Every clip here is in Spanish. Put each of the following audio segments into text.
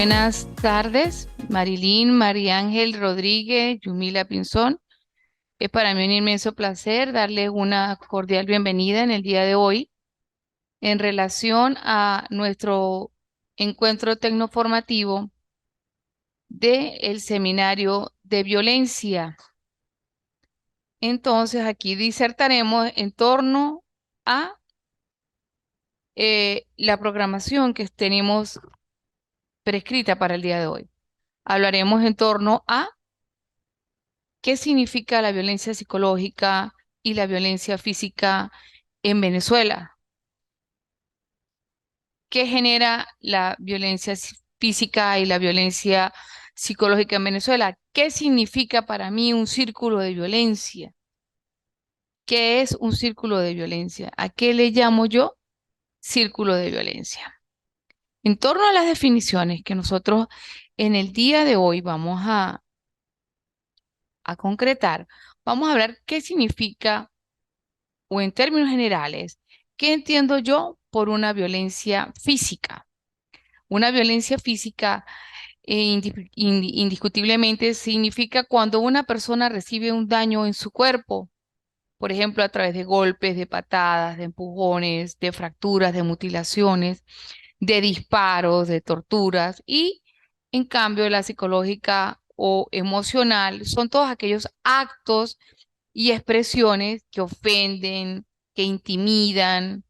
buenas tardes, Marilyn, María Ángel Rodríguez, Yumila Pinzón. Es para mí un inmenso placer darles una cordial bienvenida en el día de hoy en relación a nuestro encuentro tecnoformativo del seminario de violencia. Entonces, aquí disertaremos en torno a la programación que tenemos prescrita para el día de hoy. Hablaremos en torno a qué significa la violencia psicológica y la violencia física en Venezuela, qué genera la violencia física y la violencia psicológica en Venezuela, qué significa para mí un círculo de violencia, qué es un círculo de violencia, a qué le llamo yo círculo de violencia. En torno a las definiciones que nosotros en el día de hoy vamos a concretar, vamos a hablar qué significa, o en términos generales, ¿qué entiendo yo por una violencia física? Una violencia física indiscutiblemente significa cuando una persona recibe un daño en su cuerpo, por ejemplo, a través de golpes, de patadas, de empujones, de fracturas, de mutilaciones, de disparos, de torturas, y en cambio la psicológica o emocional son todos aquellos actos y expresiones que ofenden, que intimidan,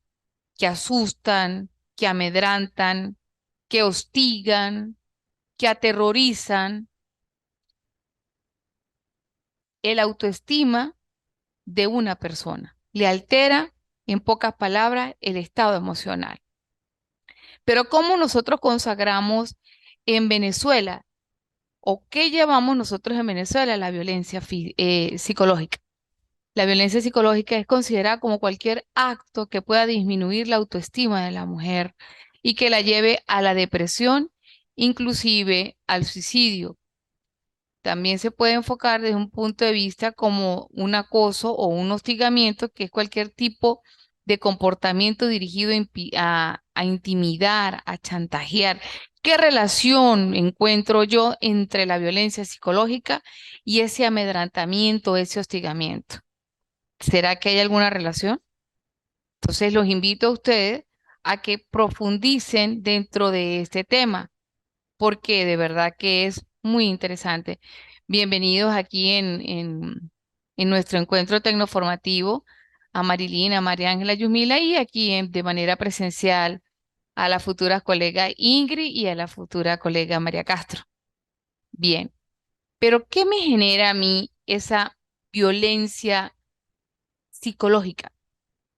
que asustan, que amedrantan, que hostigan, que aterrorizan el autoestima de una persona. Le altera, en pocas palabras, el estado emocional. Pero ¿cómo nosotros consagramos en Venezuela o qué llevamos nosotros en Venezuela la violencia psicológica? La violencia psicológica es considerada como cualquier acto que pueda disminuir la autoestima de la mujer y que la lleve a la depresión, inclusive al suicidio. También se puede enfocar desde un punto de vista como un acoso o un hostigamiento, que es cualquier tipo de comportamiento dirigido a intimidar, a chantajear. ¿Qué relación encuentro yo entre la violencia psicológica y ese amedrantamiento, ese hostigamiento? ¿Será que hay alguna relación? Entonces los invito a ustedes a que profundicen dentro de este tema, porque de verdad que es muy interesante. Bienvenidos aquí en nuestro encuentro tecnoformativo a Marilyn, a María Ángela Yumila y aquí de manera presencial a la futura colega Ingrid y a la futura colega María Castro. Bien, pero ¿qué me genera a mí esa violencia psicológica?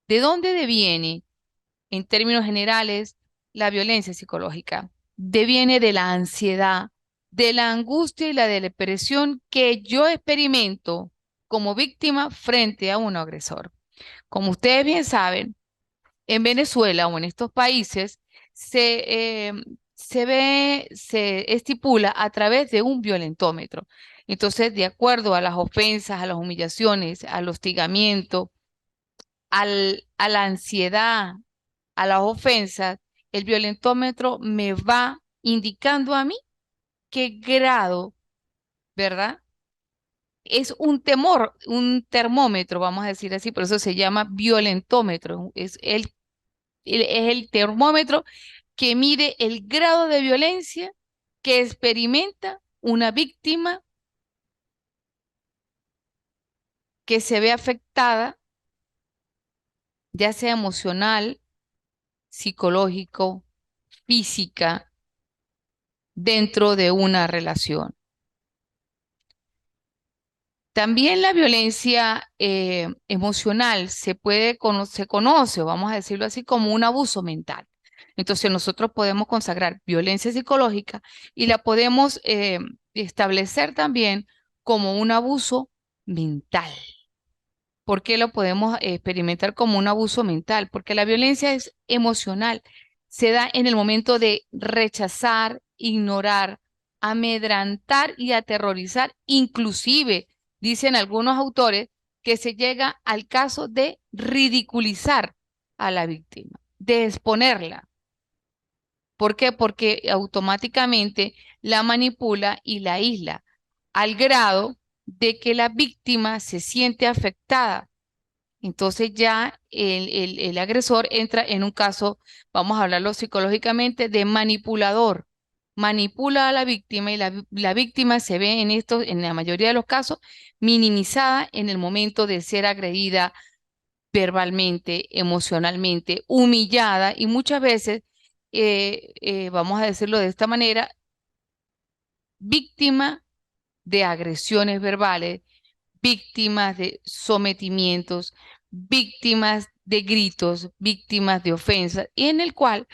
¿De dónde deviene, en términos generales, la violencia psicológica? Deviene de la ansiedad, de la angustia y la depresión que yo experimento como víctima frente a un agresor. Como ustedes bien saben, en Venezuela o en estos países se estipula a través de un violentómetro. Entonces, de acuerdo a las ofensas, a las humillaciones, al hostigamiento, a la ansiedad, a las ofensas, el violentómetro me va indicando a mí qué grado, ¿verdad? Es un temor, un termómetro, vamos a decir así, por eso se llama violentómetro. Es el termómetro que mide el grado de violencia que experimenta una víctima que se ve afectada, ya sea emocional, psicológico, física, dentro de una relación. También la violencia emocional se conoce, o vamos a decirlo así, como un abuso mental. Entonces nosotros podemos consagrar violencia psicológica y la podemos establecer también como un abuso mental. ¿Por qué lo podemos experimentar como un abuso mental? Porque la violencia es emocional, se da en el momento de rechazar, ignorar, amedrantar y aterrorizar. Inclusive, dicen algunos autores, que se llega al caso de ridiculizar a la víctima, de exponerla. ¿Por qué? Porque automáticamente la manipula y la aísla al grado de que la víctima se siente afectada. Entonces ya el agresor entra en un caso, vamos a hablarlo psicológicamente, de manipulador. Manipula a la víctima y la víctima se ve en esto, en la mayoría de los casos, minimizada en el momento de ser agredida verbalmente, emocionalmente, humillada y muchas veces, vamos a decirlo de esta manera, víctima de agresiones verbales, víctimas de sometimientos, víctimas de gritos, víctimas de ofensas, y en el cual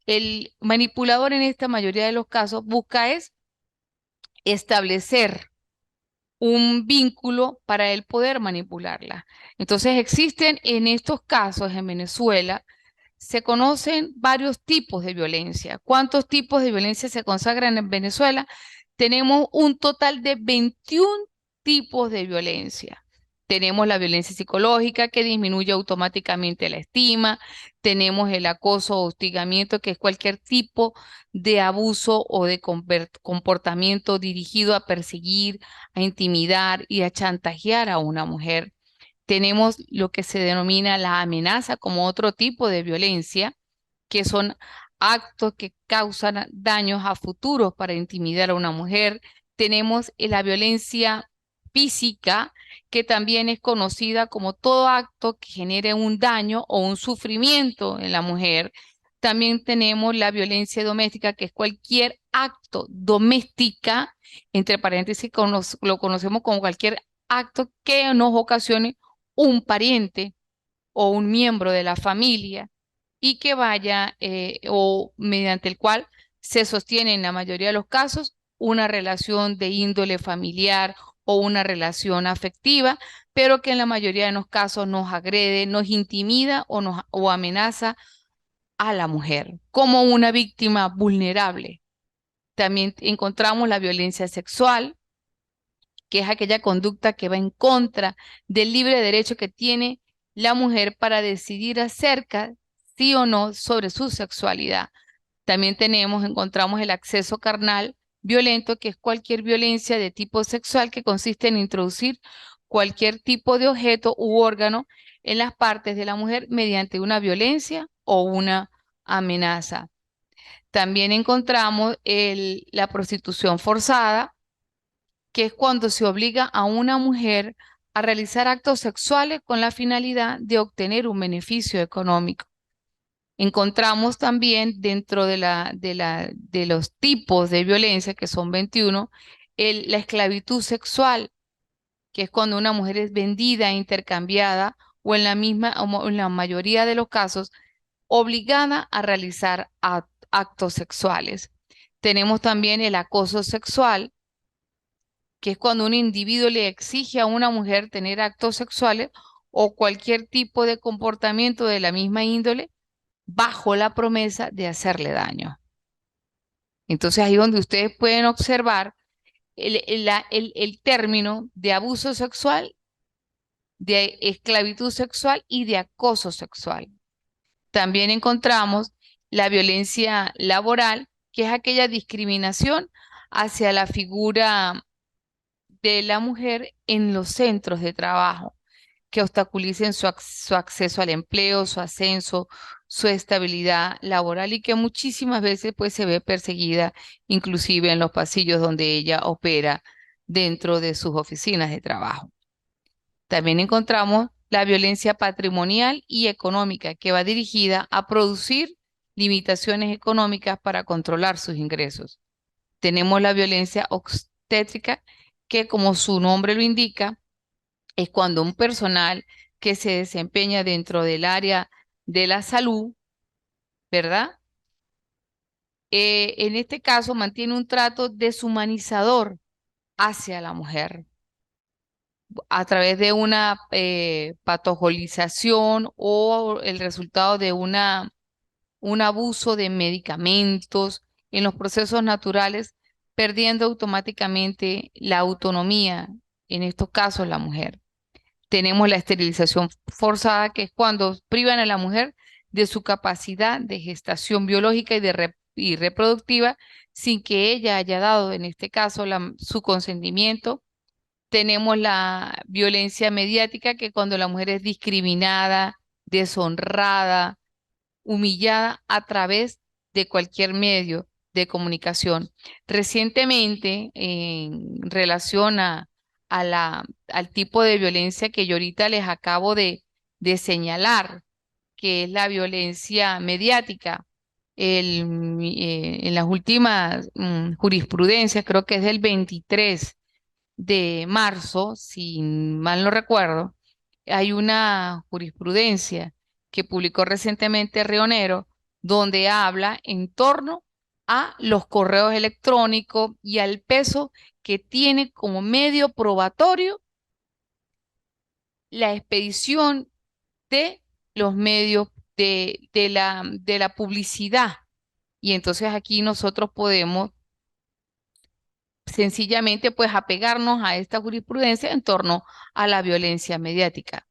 el manipulador en esta mayoría de los casos busca es establecer un vínculo para él poder manipularla. Entonces existen en estos casos en Venezuela, se conocen varios tipos de violencia. ¿Cuántos tipos de violencia se consagran en Venezuela? Tenemos un total de 21 tipos de violencia. Tenemos la violencia psicológica que disminuye automáticamente la estima. Tenemos el acoso o hostigamiento, que es cualquier tipo de abuso o de comportamiento dirigido a perseguir, a intimidar y a chantajear a una mujer. Tenemos lo que se denomina la amenaza como otro tipo de violencia, que son actos que causan daños a futuros para intimidar a una mujer. Tenemos la violencia física, que también es conocida como todo acto que genere un daño o un sufrimiento en la mujer. También tenemos la violencia doméstica, que es cualquier acto doméstica, entre paréntesis, lo conocemos como cualquier acto que nos ocasione un pariente o un miembro de la familia y que vaya o mediante el cual se sostiene en la mayoría de los casos una relación de índole familiar o una relación afectiva, pero que en la mayoría de los casos nos agrede, nos intimida o amenaza a la mujer como una víctima vulnerable. También encontramos la violencia sexual, que es aquella conducta que va en contra del libre derecho que tiene la mujer para decidir acerca, sí o no, sobre su sexualidad. También encontramos el acceso carnal violento, que es cualquier violencia de tipo sexual que consiste en introducir cualquier tipo de objeto u órgano en las partes de la mujer mediante una violencia o una amenaza. También encontramos la prostitución forzada, que es cuando se obliga a una mujer a realizar actos sexuales con la finalidad de obtener un beneficio económico. Encontramos también dentro de los tipos de violencia, que son 21, la esclavitud sexual, que es cuando una mujer es vendida, intercambiada o o en la mayoría de los casos, obligada a realizar actos sexuales. Tenemos también el acoso sexual, que es cuando un individuo le exige a una mujer tener actos sexuales o cualquier tipo de comportamiento de la misma índole bajo la promesa de hacerle daño. Entonces ahí donde ustedes pueden observar el término de abuso sexual, de esclavitud sexual y de acoso sexual. También encontramos la violencia laboral, que es aquella discriminación hacia la figura de la mujer en los centros de trabajo, que obstaculicen su acceso al empleo, su ascenso, su estabilidad laboral y que muchísimas veces pues se ve perseguida inclusive en los pasillos donde ella opera dentro de sus oficinas de trabajo. También encontramos la violencia patrimonial y económica, que va dirigida a producir limitaciones económicas para controlar sus ingresos. Tenemos la violencia obstétrica, que como su nombre lo indica, es cuando un personal que se desempeña dentro del área de la salud, ¿verdad? En este caso mantiene un trato deshumanizador hacia la mujer a través de una patologización o el resultado de un abuso de medicamentos en los procesos naturales, perdiendo automáticamente la autonomía, en estos casos la mujer. Tenemos la esterilización forzada, que es cuando privan a la mujer de su capacidad de gestación biológica y de y reproductiva sin que ella haya dado, en este caso, su consentimiento. Tenemos la violencia mediática, que cuando la mujer es discriminada, deshonrada, humillada a través de cualquier medio de comunicación. Recientemente, en relación al tipo de violencia que yo ahorita les acabo de señalar, que es la violencia mediática, en las últimas jurisprudencias, creo que es del 23 de marzo, si mal no recuerdo, hay una jurisprudencia que publicó recientemente Rionero, donde habla en torno a los correos electrónicos y al peso que tiene como medio probatorio la expedición de los medios de la publicidad. Y entonces aquí nosotros podemos sencillamente pues apegarnos a esta jurisprudencia en torno a la violencia mediática.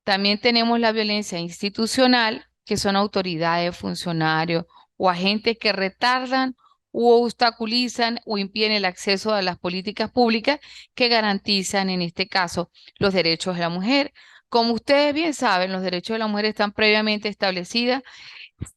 También tenemos la violencia institucional, que son autoridades, funcionarios o agentes que retardan u obstaculizan o impiden el acceso a las políticas públicas que garantizan, en este caso, los derechos de la mujer. Como ustedes bien saben, los derechos de la mujer están previamente establecidos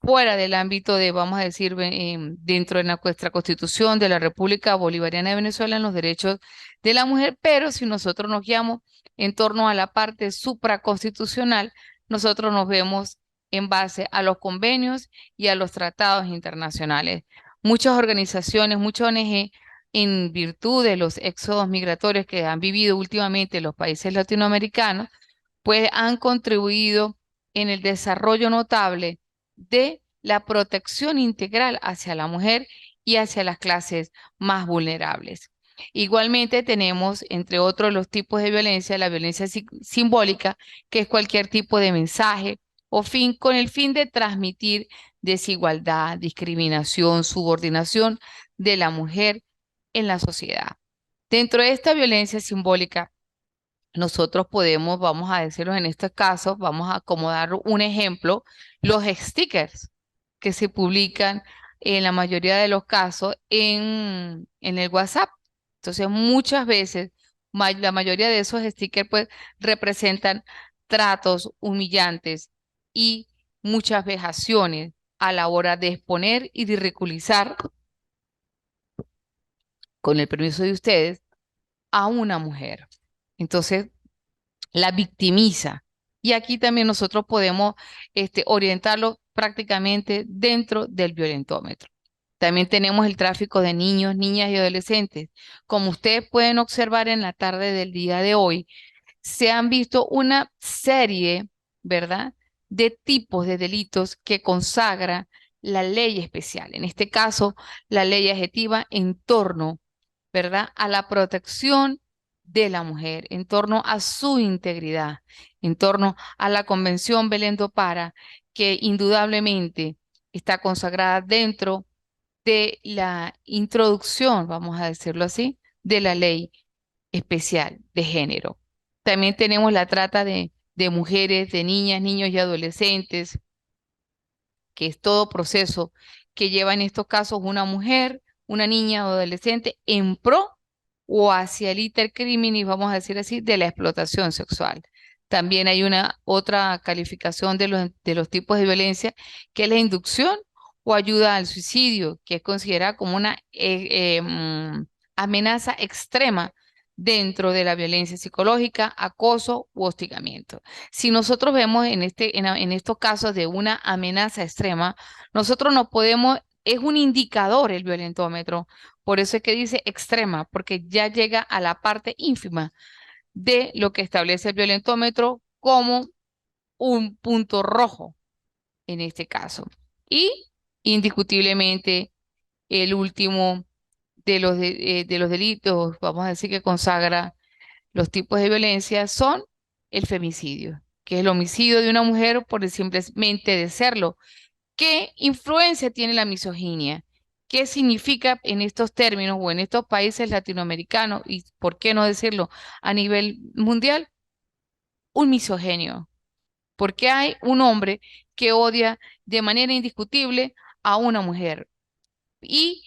fuera del ámbito de, vamos a decir, dentro de nuestra Constitución de la República Bolivariana de Venezuela en los derechos de la mujer, pero si nosotros nos guiamos en torno a la parte supraconstitucional, nosotros nos vemos en base a los convenios y a los tratados internacionales. Muchas organizaciones, muchas ONG, en virtud de los éxodos migratorios que han vivido últimamente los países latinoamericanos, pues han contribuido en el desarrollo notable de la protección integral hacia la mujer y hacia las clases más vulnerables. Igualmente tenemos, entre otros los tipos de violencia, la violencia simbólica, que es cualquier tipo de mensaje o fin con el fin de transmitir desigualdad, discriminación, subordinación de la mujer en la sociedad. Dentro de esta violencia simbólica, nosotros podemos, vamos a decirlo en estos casos, vamos a acomodar un ejemplo, los stickers que se publican en la mayoría de los casos en el WhatsApp. Entonces, muchas veces, la mayoría de esos stickers pues representan tratos humillantes y muchas vejaciones a la hora de exponer y de ridiculizar, con el permiso de ustedes, a una mujer. Entonces, la victimiza. Y aquí también nosotros podemos orientarlo prácticamente dentro del violentómetro. También tenemos el tráfico de niños, niñas y adolescentes. Como ustedes pueden observar en la tarde del día de hoy, se han visto una serie, ¿verdad?, de tipos de delitos que consagra la ley especial. En este caso, la ley adjetiva en torno, ¿verdad?, a la protección de la mujer, en torno a su integridad, en torno a la Convención Belén do Pará, que indudablemente está consagrada dentro de la introducción, vamos a decirlo así, de la ley especial de género. También tenemos la trata de mujeres, de niñas, niños y adolescentes, que es todo proceso que lleva en estos casos una mujer, una niña o adolescente en pro o hacia el intercrimen, y vamos a decir así, de la explotación sexual. También hay una otra calificación de los tipos de violencia, que es la inducción o ayuda al suicidio, que es considerada como una amenaza extrema dentro de la violencia psicológica, acoso u hostigamiento. Si nosotros vemos en estos casos de una amenaza extrema, nosotros no podemos, es un indicador el violentómetro, por eso es que dice extrema, porque ya llega a la parte ínfima de lo que establece el violentómetro como un punto rojo en este caso. Y indiscutiblemente el último de los delitos, vamos a decir, que consagra los tipos de violencia son el femicidio, que es el homicidio de una mujer por el simplemente de serlo. ¿Qué influencia tiene la misoginia? ¿Qué significa en estos términos o en estos países latinoamericanos y, por qué no decirlo, a nivel mundial? Un misogenio, porque hay un hombre que odia de manera indiscutible a una mujer. y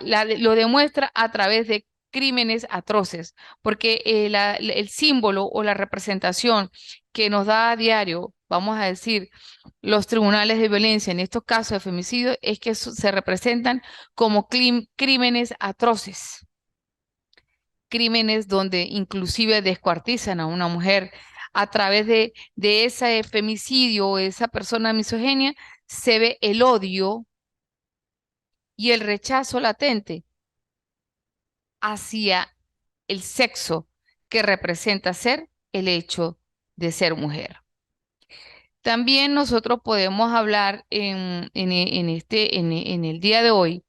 lo demuestra a través de crímenes atroces, porque el símbolo o la representación que nos da a diario, vamos a decir, los tribunales de violencia en estos casos de femicidio, es que se representan como crímenes atroces, crímenes donde inclusive descuartizan a una mujer a través de ese femicidio o esa persona misogenia, se ve el odio y el rechazo latente hacia el sexo que representa ser el hecho de ser mujer. También nosotros podemos hablar en el día de hoy,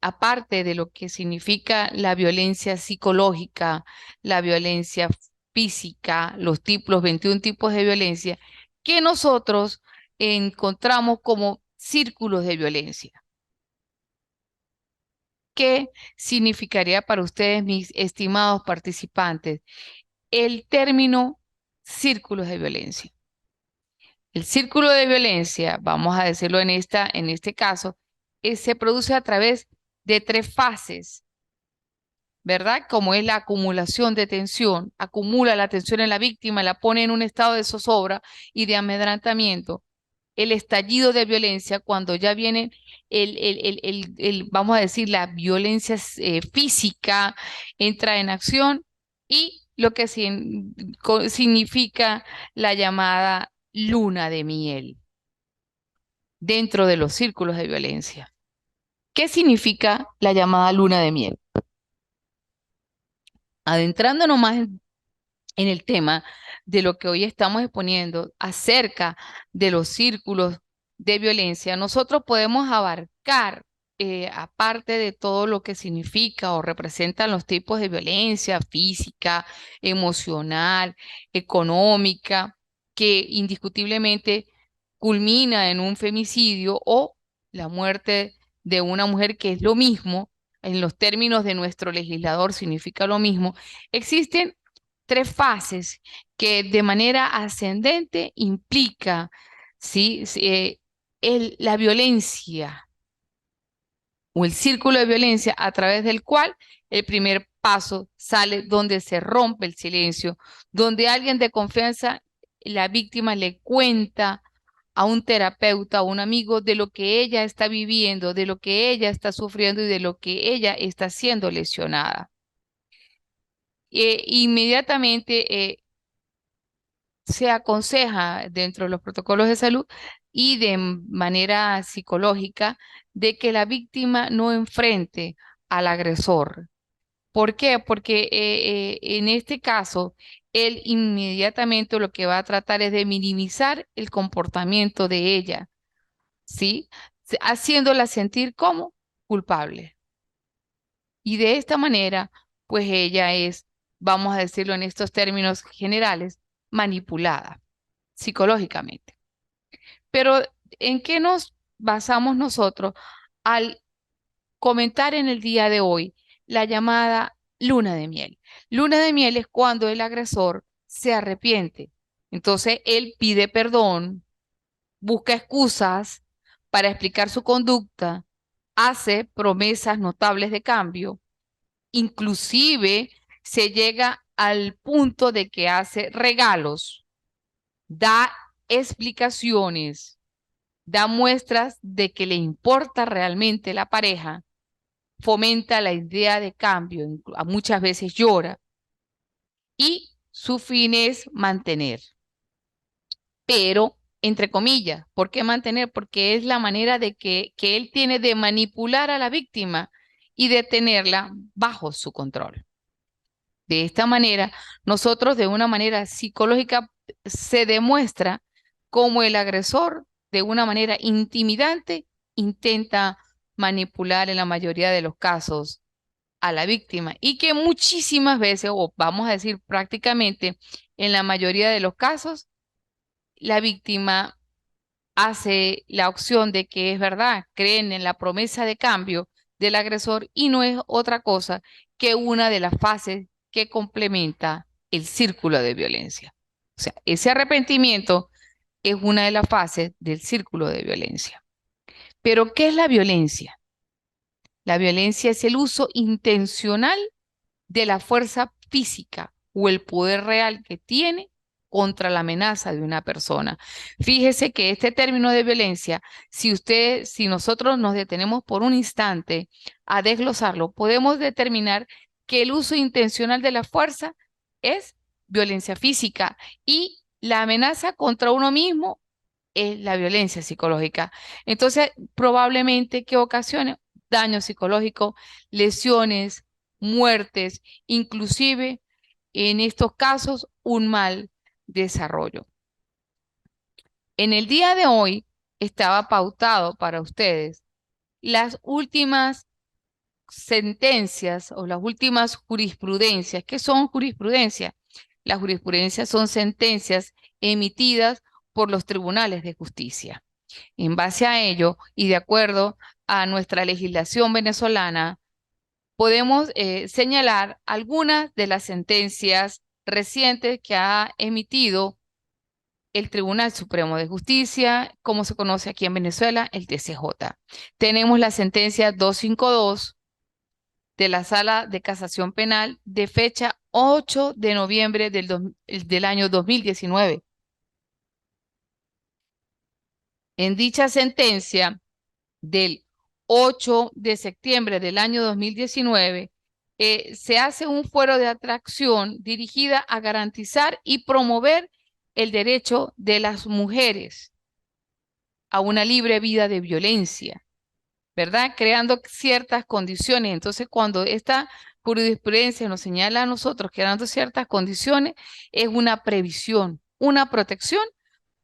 aparte de lo que significa la violencia psicológica, la violencia física, los 21 tipos de violencia, que nosotros encontramos como círculos de violencia. ¿Qué significaría para ustedes, mis estimados participantes, el término círculos de violencia? El círculo de violencia, vamos a decirlo en este caso, se produce a través de tres fases, ¿verdad? Como es la acumulación de tensión, acumula la tensión en la víctima, la pone en un estado de zozobra y de amedrentamiento. El estallido de violencia, cuando ya viene vamos a decir, la violencia física entra en acción, y lo que significa la llamada luna de miel dentro de los círculos de violencia. ¿Qué significa la llamada luna de miel? Adentrándonos más en el tema de lo que hoy estamos exponiendo acerca de los círculos de violencia, nosotros podemos abarcar, aparte de todo lo que significa o representan los tipos de violencia física, emocional, económica, que indiscutiblemente culmina en un femicidio o la muerte de una mujer, que es lo mismo, en los términos de nuestro legislador significa lo mismo. Existen tres fases que de manera ascendente implica, ¿sí? La violencia o el círculo de violencia, a través del cual el primer paso sale donde se rompe el silencio, donde alguien de confianza, la víctima, le cuenta a un terapeuta, a un amigo, de lo que ella está viviendo, de lo que ella está sufriendo y de lo que ella está siendo lesionada. Inmediatamente se aconseja dentro de los protocolos de salud y de manera psicológica de que la víctima no enfrente al agresor. ¿Por qué? Porque en este caso, él inmediatamente lo que va a tratar es de minimizar el comportamiento de ella, ¿sí? Haciéndola sentir como culpable. Y de esta manera, pues ella es, vamos a decirlo en estos términos generales, manipulada psicológicamente. Pero ¿en qué nos basamos nosotros al comentar en el día de hoy la llamada luna de miel? Luna de miel es cuando el agresor se arrepiente. Entonces él pide perdón, busca excusas para explicar su conducta, hace promesas notables de cambio, inclusive se llega al punto de que hace regalos, da explicaciones, da muestras de que le importa realmente la pareja, fomenta la idea de cambio, muchas veces llora, y su fin es mantener. Pero, entre comillas, ¿por qué mantener? Porque es la manera de que él tiene de manipular a la víctima y de tenerla bajo su control. De esta manera, nosotros de una manera psicológica se demuestra cómo el agresor, de una manera intimidante, intenta manipular en la mayoría de los casos a la víctima, y que muchísimas veces, o vamos a decir prácticamente en la mayoría de los casos, la víctima hace la opción de que es verdad, creen en la promesa de cambio del agresor, y no es otra cosa que una de las fases que complementa el círculo de violencia. O sea, ese arrepentimiento es una de las fases del círculo de violencia. Pero, ¿qué es la violencia? La violencia es el uso intencional de la fuerza física o el poder real que tiene contra la amenaza de una persona. Fíjese que este término de violencia, si nosotros nos detenemos por un instante a desglosarlo, podemos determinar que el uso intencional de la fuerza es violencia física y la amenaza contra uno mismo es la violencia psicológica. Entonces, probablemente que ocasione daño psicológico, lesiones, muertes, inclusive en estos casos un mal desarrollo. En el día de hoy estaba pautado para ustedes las últimas sentencias o las últimas jurisprudencias. ¿Qué son jurisprudencias? Las jurisprudencias son sentencias emitidas por los tribunales de justicia. En base a ello y de acuerdo a nuestra legislación venezolana, podemos señalar algunas de las sentencias recientes que ha emitido el Tribunal Supremo de Justicia, como se conoce aquí en Venezuela, el TCJ. Tenemos la sentencia 252 de la Sala de Casación Penal de fecha 8 de noviembre del año 2019. En dicha sentencia del 8 de septiembre del año 2019, se hace un fuero de atracción dirigida a garantizar y promover el derecho de las mujeres a una libre vida de violencia, ¿verdad? Creando ciertas condiciones. Entonces, cuando esta jurisprudencia nos señala a nosotros creando ciertas condiciones, es una previsión, una protección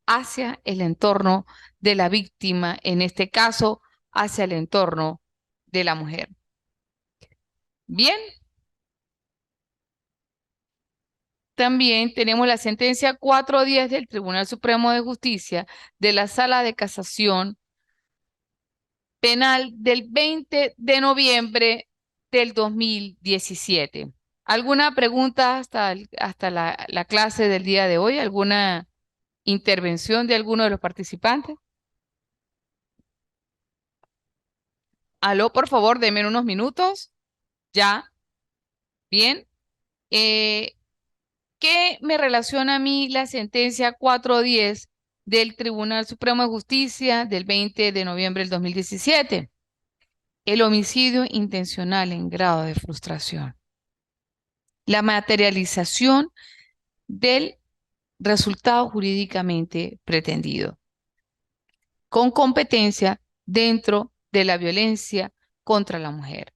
hacia el entorno de la víctima, en este caso, hacia el entorno de la mujer. Bien, también tenemos la sentencia 410 del Tribunal Supremo de Justicia de la Sala de Casación Penal del 20 de noviembre del 2017. ¿Alguna pregunta hasta la clase del día de hoy? ¿Alguna intervención de alguno de los participantes? Aló, por favor, denme unos minutos. Ya, bien. Eh, ¿Qué me relaciona a mí la sentencia 410 del Tribunal Supremo de Justicia del 20 de noviembre del 2017? El homicidio intencional en grado de frustración. La materialización del resultado jurídicamente pretendido, con competencia dentro de la violencia contra la mujer.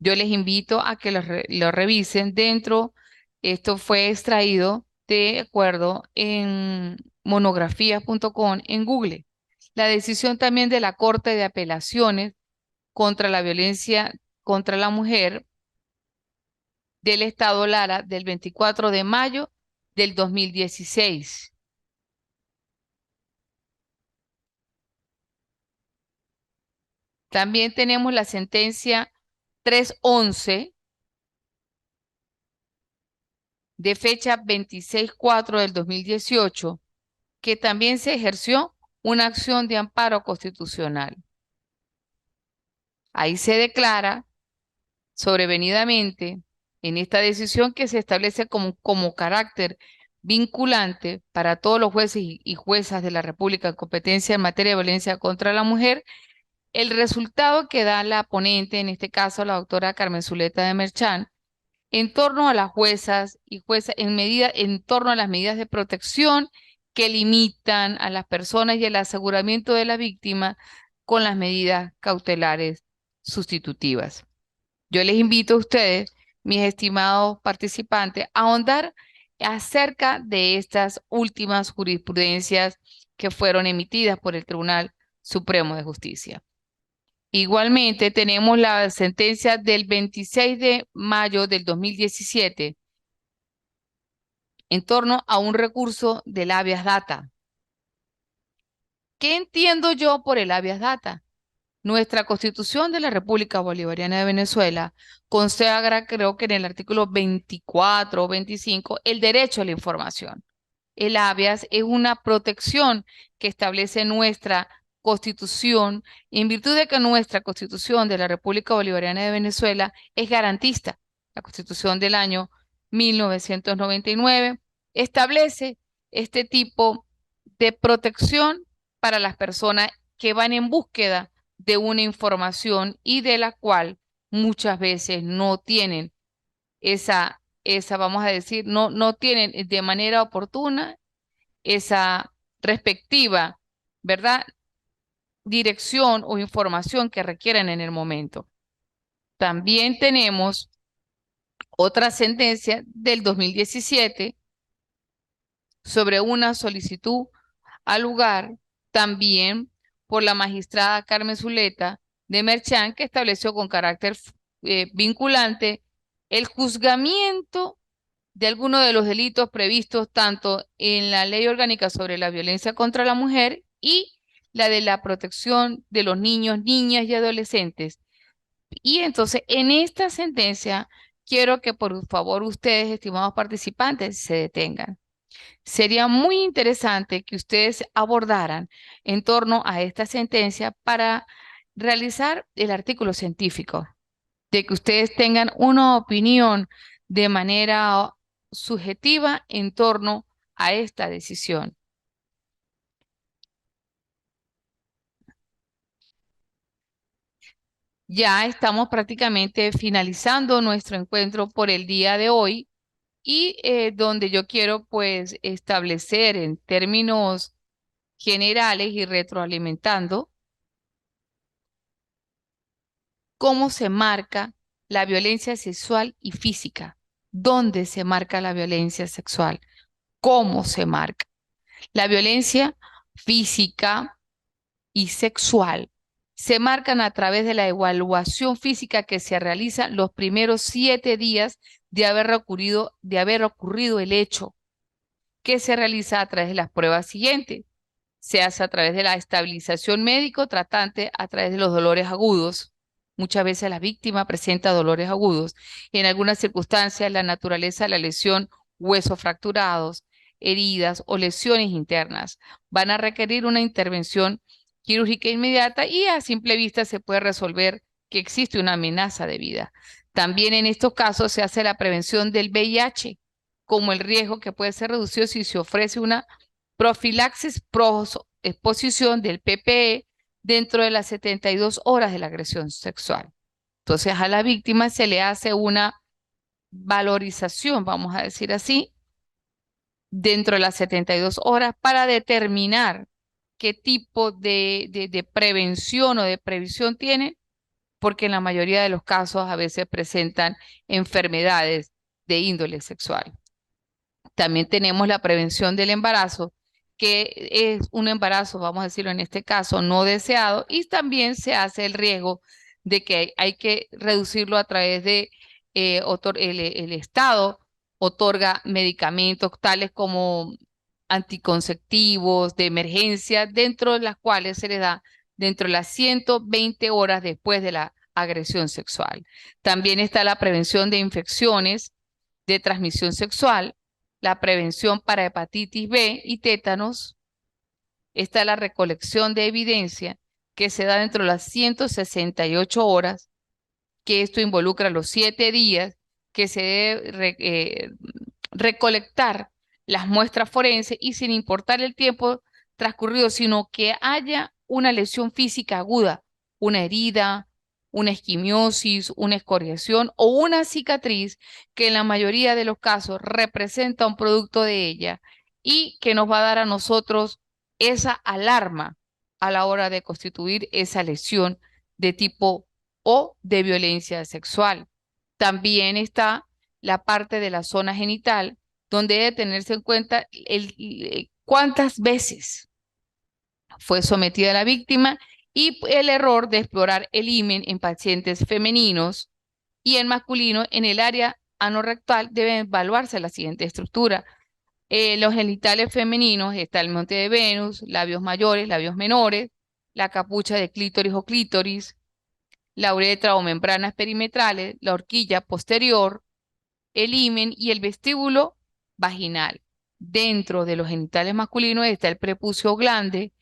Yo les invito a que lo revisen dentro. Esto fue extraído de acuerdo en monografías.com en Google. La decisión también de la Corte de Apelaciones contra la violencia contra la mujer del Estado Lara del 24 de mayo del 2016. También tenemos la sentencia 311 de fecha 26/4 del 2018, que también se ejerció una acción de amparo constitucional. Ahí se declara sobrevenidamente en esta decisión que se establece como carácter vinculante para todos los jueces y juezas de la República en competencia en materia de violencia contra la mujer, el resultado que da la ponente, en este caso la doctora Carmen Zuleta de Merchán, en torno a las juezas y juezas en torno a las medidas de protección que limitan a las personas y el aseguramiento de la víctima con las medidas cautelares sustitutivas. Yo les invito a ustedes, mis estimados participantes, a ahondar acerca de estas últimas jurisprudencias que fueron emitidas por el Tribunal Supremo de Justicia. Igualmente, tenemos la sentencia del 26 de mayo del 2017 en torno a un recurso del habeas data. ¿Qué entiendo yo por el habeas data? Nuestra Constitución de la República Bolivariana de Venezuela consagra, creo que en el artículo 24 o 25, el derecho a la información. El habeas es una protección que establece nuestra Constitución, en virtud de que nuestra Constitución de la República Bolivariana de Venezuela es garantista. La Constitución del año 1999 establece este tipo de protección para las personas que van en búsqueda de una información y de la cual muchas veces no tienen vamos a decir, no tienen de manera oportuna esa respectiva, ¿verdad? Dirección o información que requieren en el momento. También tenemos otra sentencia del 2017 sobre una solicitud al lugar, también por la magistrada Carmen Zuleta de Merchán, que estableció con carácter vinculante el juzgamiento de algunos de los delitos previstos tanto en la Ley Orgánica sobre la Violencia contra la Mujer y la de la protección de los niños, niñas y adolescentes. Y entonces, en esta sentencia, quiero que por favor ustedes, estimados participantes, se detengan. Sería muy interesante que ustedes abordaran en torno a esta sentencia para realizar el artículo científico, de que ustedes tengan una opinión de manera subjetiva en torno a esta decisión. Ya estamos prácticamente finalizando nuestro encuentro por el día de hoy y donde yo quiero pues establecer en términos generales y retroalimentando cómo se marca la violencia sexual y física, dónde se marca la violencia sexual, cómo se marca. La violencia física y sexual se marcan a través de la evaluación física que se realiza los primeros 7 días de haber ocurrido el hecho, que se realiza a través de las pruebas siguientes. Se hace a través de la estabilización médico tratante, a través de los dolores agudos. Muchas veces la víctima presenta dolores agudos. En algunas circunstancias, la naturaleza de la lesión, huesos fracturados, heridas o lesiones internas van a requerir una intervención quirúrgica inmediata y a simple vista se puede resolver que existe una amenaza de vida. También en estos casos se hace la prevención del VIH, como el riesgo que puede ser reducido si se ofrece una profilaxis exposición del PPE dentro de las 72 horas de la agresión sexual. Entonces a la víctima se le hace una valorización, vamos a decir así, dentro de las 72 horas para determinar qué tipo de prevención o de previsión tiene, porque en la mayoría de los casos a veces presentan enfermedades de índole sexual. También tenemos la prevención del embarazo, que es un embarazo, vamos a decirlo en este caso, no deseado, y también se hace el riesgo de que hay que reducirlo a través de el Estado otorga medicamentos tales como anticonceptivos de emergencia, dentro de las cuales se le da dentro de las 120 horas después de la agresión sexual. También está la prevención de infecciones de transmisión sexual, la prevención para hepatitis B y tétanos. Está la recolección de evidencia que se da dentro de las 168 horas, que esto involucra los 7 días que se debe recolectar las muestras forenses y sin importar el tiempo transcurrido, sino que haya una lesión física aguda, una herida, una esquimiosis, una escoriación o una cicatriz que en la mayoría de los casos representa un producto de ella y que nos va a dar a nosotros esa alarma a la hora de constituir esa lesión de tipo o de violencia sexual. También está la parte de la zona genital, donde debe tenerse en cuenta cuántas veces fue sometida la víctima y el error de explorar el himen en pacientes femeninos y en masculino en el área anorrectal debe evaluarse la siguiente estructura. Los genitales femeninos está el monte de Venus, labios mayores, labios menores, la capucha de clítoris o clítoris, la uretra o membranas perimetrales, la horquilla posterior, el himen y el vestíbulo vaginal. Dentro de los genitales masculinos está el prepucio glande,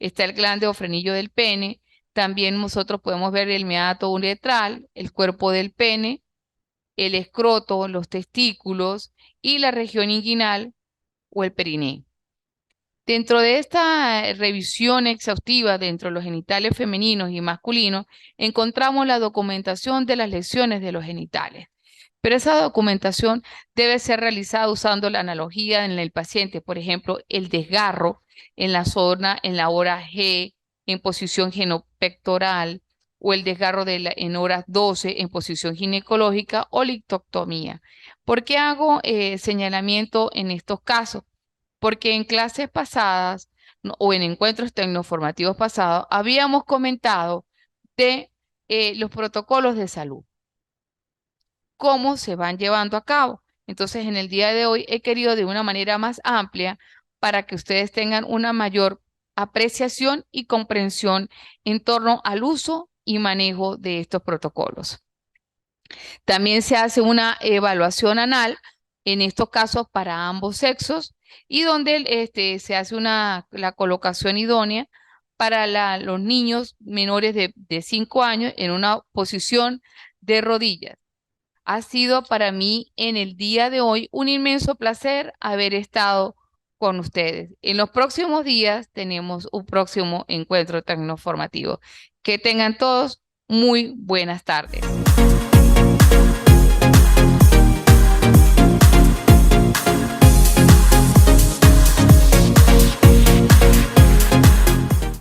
está el glande o frenillo del pene. También nosotros podemos ver el meato uretral, el cuerpo del pene, el escroto, los testículos y la región inguinal o el periné. Dentro de esta revisión exhaustiva dentro de los genitales femeninos y masculinos, encontramos la documentación de las lesiones de los genitales. Pero esa documentación debe ser realizada usando la analogía en el paciente, por ejemplo, el desgarro en la zona, en la hora G, en posición genopectoral, o el desgarro en horas 12 en posición ginecológica o lictoctomía. ¿Por qué hago señalamiento en estos casos? Porque en clases pasadas o en encuentros tecnoformativos pasados habíamos comentado de los protocolos de salud, cómo se van llevando a cabo. Entonces, en el día de hoy he querido de una manera más amplia para que ustedes tengan una mayor apreciación y comprensión en torno al uso y manejo de estos protocolos. También se hace una evaluación anal, en estos casos para ambos sexos, y donde se hace la colocación idónea para los niños menores de 5 años en una posición de rodillas. Ha sido para mí en el día de hoy un inmenso placer haber estado con ustedes. En los próximos días tenemos un próximo encuentro tecnoformativo. Que tengan todos muy buenas tardes.